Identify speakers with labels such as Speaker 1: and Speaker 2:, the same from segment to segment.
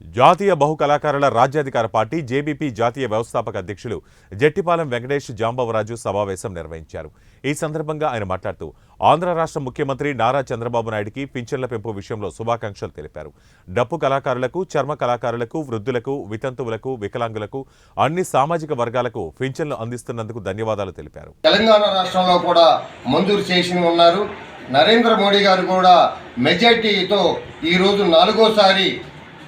Speaker 1: జాతీయ బహు కళాకారుల రాజ్యాధికార పార్టీ జేబీపీ జాతీయ వ్యవస్థాపక అధ్యక్షులు జట్టిపాలెం వెంకటేష్ జాంబవరాజు సమావేశం నిర్వహించారు. ఈ సందర్భంగా ఆయన మాట్లాడుతూ ఆంధ్ర రాష్ట్ర ముఖ్యమంత్రి నారా చంద్రబాబు నాయుడికి పింఛన్ల పెంపు విషయంలో శుభాకాంక్షలు తెలిపారు. డప్పు కళాకారులకు, చర్మ కళాకారులకు, వృద్ధులకు, వితంతువులకు, వికలాంగులకు, అన్ని సామాజిక వర్గాలకు పింఛన్లు అందిస్తున్నందుకు ధన్యవాదాలు తెలిపారు.
Speaker 2: తెలంగాణ రాష్ట్రంలో కూడా మంజూరు చేసి ఉన్నారు. నరేంద్ర మోడీ గారు కూడా మెజార్టీతో ఈరోజు 4వ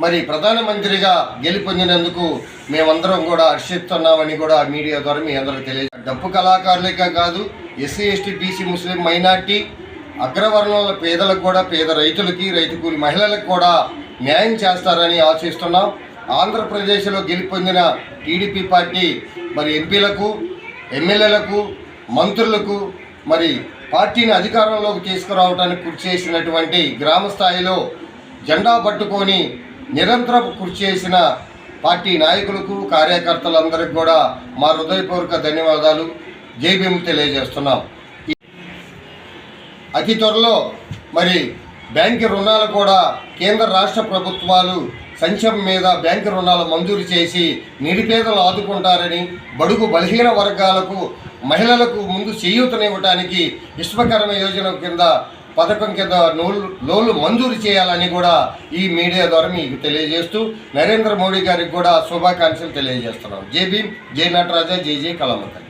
Speaker 2: మరి ప్రధానమంత్రిగా గెలుపొందినందుకు మేమందరం కూడా హర్షిస్తున్నామని కూడా మీడియా ద్వారా మీ అందరికీ తెలియజేస్తాం. డప్పు కళాకారులకే కాదు, ఎస్సీ, ఎస్టీ, బీసీ, ముస్లిం, మైనార్టీ, అగ్రవర్ణాల పేదలకు కూడా, పేద రైతులకి, రైతు కూలి మహిళలకు కూడా న్యాయం చేస్తారని ఆశిస్తున్నాం. ఆంధ్రప్రదేశ్లో గెలుపొందిన టీడీపీ పార్టీ మరి ఎంపీలకు, ఎమ్మెల్యేలకు, మంత్రులకు మరి పార్టీని అధికారంలోకి తీసుకురావడానికి కృషి చేసినటువంటి గ్రామ స్థాయిలో జెండా పట్టుకొని నిరంతరం కృషి చేసిన పార్టీ నాయకులకు, కార్యకర్తలందరికీ కూడా మా హృదయపూర్వక ధన్యవాదాలు, జై భీమ్ తెలియజేస్తున్నాం. అతి త్వరలో మరి బ్యాంకు రుణాలు కూడా కేంద్ర రాష్ట్ర ప్రభుత్వాలు సంక్షేమం మీద బ్యాంకు రుణాలు మంజూరు చేసి నిరుపేదలు ఆదుకుంటారని, బడుగు బలహీన వర్గాలకు, మహిళలకు ముందు చేయూతనివ్వడానికి విశ్వకర్మ యోజన కింద పథకం కింద లోన్లు మంజూరు చేయాలని కూడా ఈ మీడియా ద్వారా మీకు తెలియజేస్తూ నరేంద్ర మోడీ గారికి కూడా శుభాకాంక్షలు తెలియజేస్తున్నాం. జై భీమ్, జై నటరాజా, జై జై కళామంతరి.